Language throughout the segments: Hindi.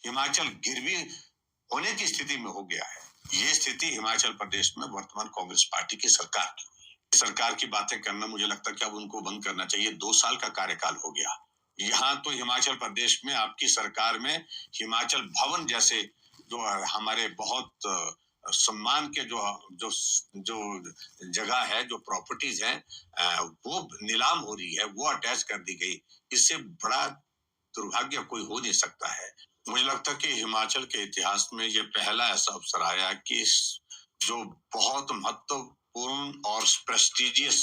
हिमाचल गिरवी होने की स्थिति में हो गया है। ये स्थिति हिमाचल प्रदेश में वर्तमान कांग्रेस पार्टी की सरकार की हुई है। सरकार की बातें करना मुझे लगता है कि अब उनको बंद करना चाहिए। 2 साल का कार्यकाल हो गया। यहाँ तो हिमाचल प्रदेश में आपकी सरकार में हिमाचल भवन जैसे जो हमारे बहुत सम्मान के जो जो जो जगह है, जो प्रॉपर्टीज हैं, वो नीलाम हो रही है, वो अटैच कर दी गई। इससे बड़ा दुर्भाग्य कोई हो नहीं सकता है। मुझे लगता है कि हिमाचल के इतिहास में ये पहला ऐसा अवसर आया कि जो बहुत महत्वपूर्ण और प्रेस्टिजियस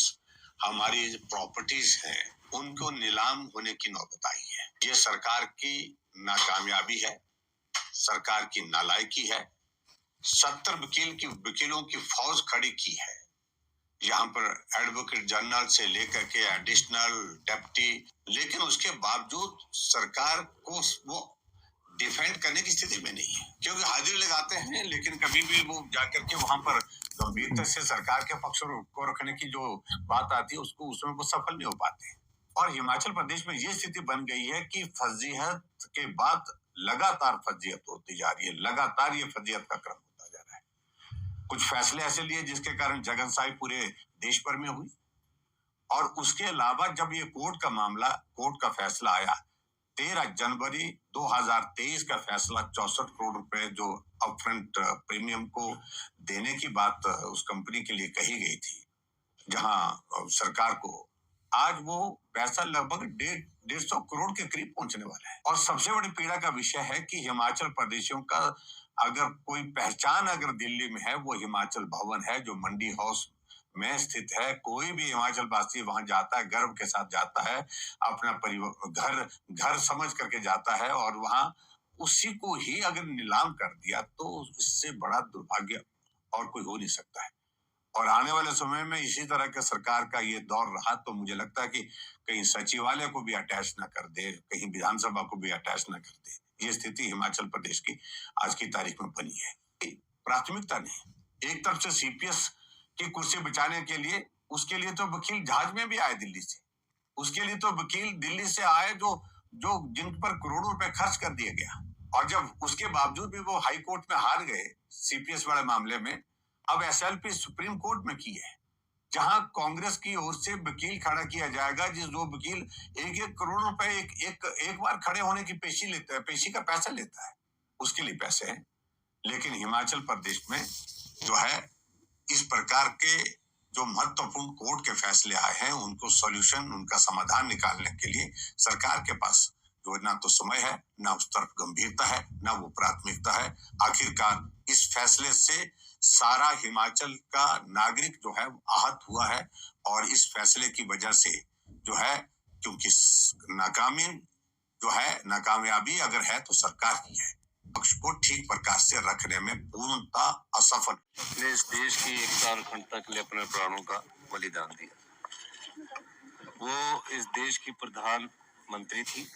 हमारी प्रॉपर्टीज हैं, उनको नीलाम होने की नौबत आई है। ये सरकार की नाकामयाबी है, सरकार की नालायकी है। 70 वकीलों की फौज खड़ी की है। यहाँ पर एडवोकेट जनरल से लेकर के एडिशनल डेप्टी, लेकिन उसके बावजूद सरकार को वो डिफेंड करने की स्थिति में नहीं है, क्योंकि हाजिरी लगाते हैं लेकिन कभी भी वो जाकर के वहां पर गंभीरता से सरकार के पक्ष को रखने की जो बात आती है उसको उसमें वो सफल नहीं हो पाते। और हिमाचल प्रदेश में ये स्थिति बन गई है कि फजीहत के बाद लगातार फजीहत होती जा रही है, लगातार ये फजीहत का क्रम होता जा रहा है। कुछ फैसले ऐसे लिए जिसके कारण जगनसाई पूरे देश भर में हुई, और उसके अलावा जब ये कोर्ट का फैसला आया 13 जनवरी 2023 का फैसला, 64 करोड़ रुपए जो अपफ्रंट प्रीमियम को देने की बात उस कंपनी के लिए कही गई थी, जहां सरकार को आज वो पैसा लगभग 150 करोड़ के करीब पहुंचने वाला है। और सबसे बड़ी पीड़ा का विषय है कि हिमाचल प्रदेशियों का अगर कोई पहचान अगर दिल्ली में है, वो हिमाचल भवन है, जो मंडी हाउस में स्थित है। कोई भी हिमाचल वासी वहां जाता है, गर्व के साथ जाता है, अपना परिवार घर समझ करके जाता है, और वहां उसी को ही अगर नीलाम कर दिया तो इससे बड़ा दुर्भाग्य और कोई हो नहीं सकता है। और आने वाले समय में इसी तरह के सरकार का ये दौर रहा तो मुझे लगता है कि कहीं सचिवालय को भी अटैच ना कर दे, कहीं विधानसभा को भी अटैच ना कर दे। ये स्थिति हिमाचल प्रदेश की आज की तारीख में बनी है। प्राथमिकता नहीं, एक तरफ से सीपीएस की कुर्सी बचाने के लिए, उसके लिए तो वकील जहाज में भी आए दिल्ली से, उसके लिए तो वकील दिल्ली से आए जो जो जिन पर करोड़ों रुपए खर्च कर दिया गया, और जब उसके बावजूद भी वो हाई कोर्ट में हार गए सीपीएस वाले मामले में, अब एसएलपी सुप्रीम कोर्ट में की है, जहां कांग्रेस की ओर से वकील खड़ा किया जाएगा, जो वकील 1-1 करोड़ रुपए एक बार खड़े होने की पेशी लेता है, पेशी का पैसा लेता है, उसके लिए पैसे हैं। लेकिन हिमाचल प्रदेश में जो है इस प्रकार के जो महत्वपूर्ण कोर्ट के फैसले आए हैं, उनको सॉल्यूशन, उनका समाधान निकालने के लिए सरकार के पास जो ना तो समय है, ना उस तरफ गंभीरता है, ना वो प्राथमिकता है। आखिरकार इस फैसले से सारा हिमाचल का नागरिक जो है आहत हुआ है, और इस फैसले की वजह से जो है, क्योंकि नाकामयाबी अगर है तो सरकार की है, पक्ष को ठीक प्रकार से रखने में पूर्णतः असफल। ने इस देश की एकता और अखंडता के लिए अपने प्राणों का बलिदान दिया। वो इस देश की प्रधानमंत्री थी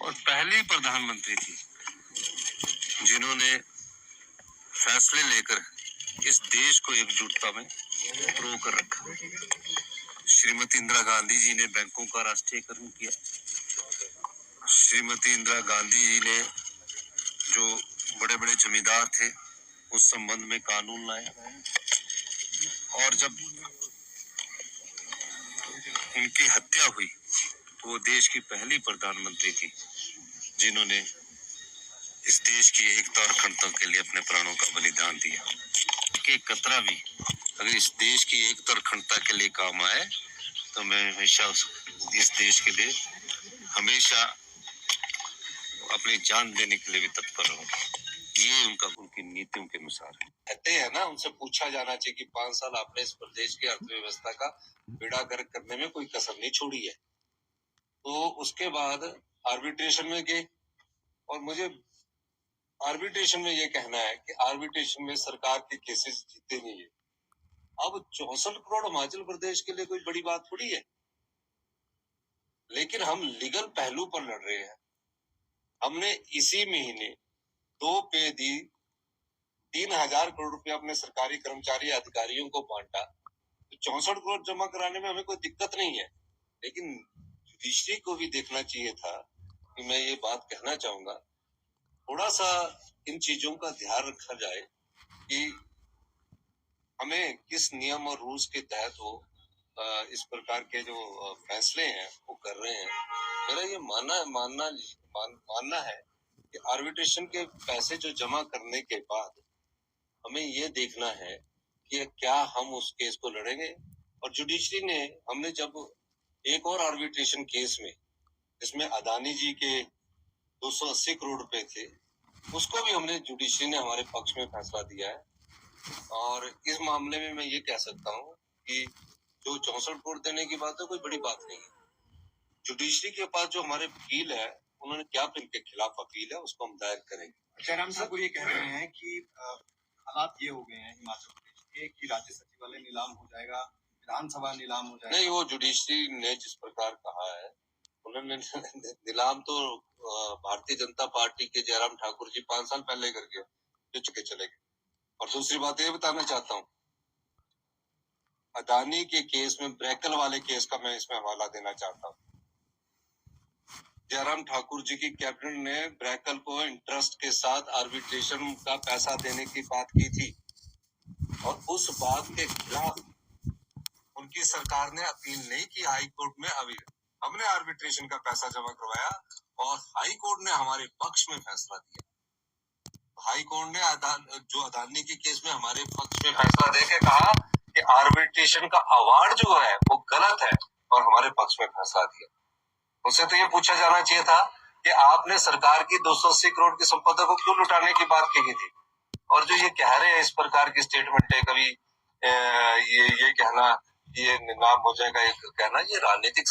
और पहली प्रधानमंत्री थी जिन्होंने फैसले लेकर इस देश को एकजुटता में रोकर रखा। श्रीमती इंदिरा गांधी जी ने बैंकों का राष्ट्रीयकरण किया। श्रीमती इंदिरा गांधी जी ने जो बड़े बड़े जमींदार थे उस संबंध में कानून लाया, और जब उनकी हत्या हुई तो वो देश की पहली प्रधानमंत्री थी जिन्होंने इस देश की एकता और अखंडता के लिए अपने प्राणों का बलिदान दिया। कि कतरा भी अगर इस देश की एकता और अखंडता के लिए काम आए तो मैं हमेशा इस देश के लिए हमेशा अपनी जान देने के लिए भी तत्पर रहूंगा। ये उनकी नीतियों के अनुसार है। कहते हैं ना, उनसे पूछा जाना चाहिए कि 5 साल आपने इस प्रदेश की अर्थव्यवस्था का बेड़ा गर्क करने में कोई कसर नहीं छोड़ी है। तो उसके बाद आर्बिट्रेशन में गए, और मुझे आर्बिट्रेशन में ये कहना है कि आर्बिट्रेशन में सरकार के केसेस जीते नहीं है। अब 64 करोड़ हिमाचल प्रदेश के लिए कोई बड़ी बात थोड़ी है, लेकिन हम लीगल पहलू पर लड़ रहे हैं। हमने इसी महीने 2 पे दी, 3000 करोड़ रुपया अपने सरकारी कर्मचारी अधिकारियों को बांटा, तो 64 करोड़ जमा कराने में हमें कोई दिक्कत नहीं है। लेकिन जुडिशरी को भी देखना चाहिए था कि मैं ये बात कहना चाहूंगा थोड़ा सा इन चीजों का ध्यान रखा जाए कि हमें किस नियम और रूल्स के तहत वो इस प्रकार के जो फैसले हैं वो कर रहे हैं। मेरा ये मानना है कि आर्बिट्रेशन के पैसे जो जमा करने के बाद हमें ये देखना है कि क्या हम उस केस को लड़ेंगे। और जुडिशरी ने हमने जब एक और आर्बिट्रेशन केस में जिसमें अदानी जी के 280 करोड़ रुपए थे, उसको भी हमने जुडिशरी ने हमारे पक्ष में फैसला दिया है। और इस मामले में मैं ये कह सकता हूँ कि जो 64 करोड़ देने की बात है कोई बड़ी बात नहीं है। जुडिशरी के पास जो हमारे वकील है उन्होंने क्या इनके खिलाफ अपील है उसको हम दायर करेंगे। जयराम ठाकुर ये कह रहे हैं कि हालात ये हो गए हैं हिमाचल प्रदेश के कि राज्य सचिवालय नीलाम हो जाएगा, विधानसभा नीलाम हो जाएगा। नहीं, वो जुडिशरी ने जिस प्रकार कहा है उन्होंने नीलाम तो भारतीय जनता पार्टी के जयराम ठाकुर जी 5 साल पहले करके जो चुके चले गए। और दूसरी बात ये बताना चाहता हूँ, अदानी के केस में ब्रैकल वाले केस का मैं इसमें हवाला देना चाहता हूँ। जयराम ठाकुर जी की कैबिनेट ने ब्रैकल को इंटरेस्ट के साथ आर्बिट्रेशन का पैसा देने की बात की थी और उस बात के खिलाफ उनकी सरकार ने अपील नहीं की हाई कोर्ट में। अभी हमने आर्बिट्रेशन का पैसा जमा करवाया और हाई कोर्ट ने हमारे पक्ष में फैसला दिया। हाई कोर्ट ने जो अदानी के केस में हमारे पक्ष में फैसला देके कहा कि आर्बिट्रेशन का अवार्ड जो है वो गलत है और हमारे पक्ष में फैसला दिया। उनसे तो ये पूछा जाना चाहिए था कि आपने सरकार की 280 करोड़ की संपदा को क्यों लुटाने की बात की थी। और जो ये कह रहे हैं इस प्रकार की स्टेटमेंट है, कभी ये कहना ये नीलाम हो जाएगा, ये कहना, ये राजनीतिक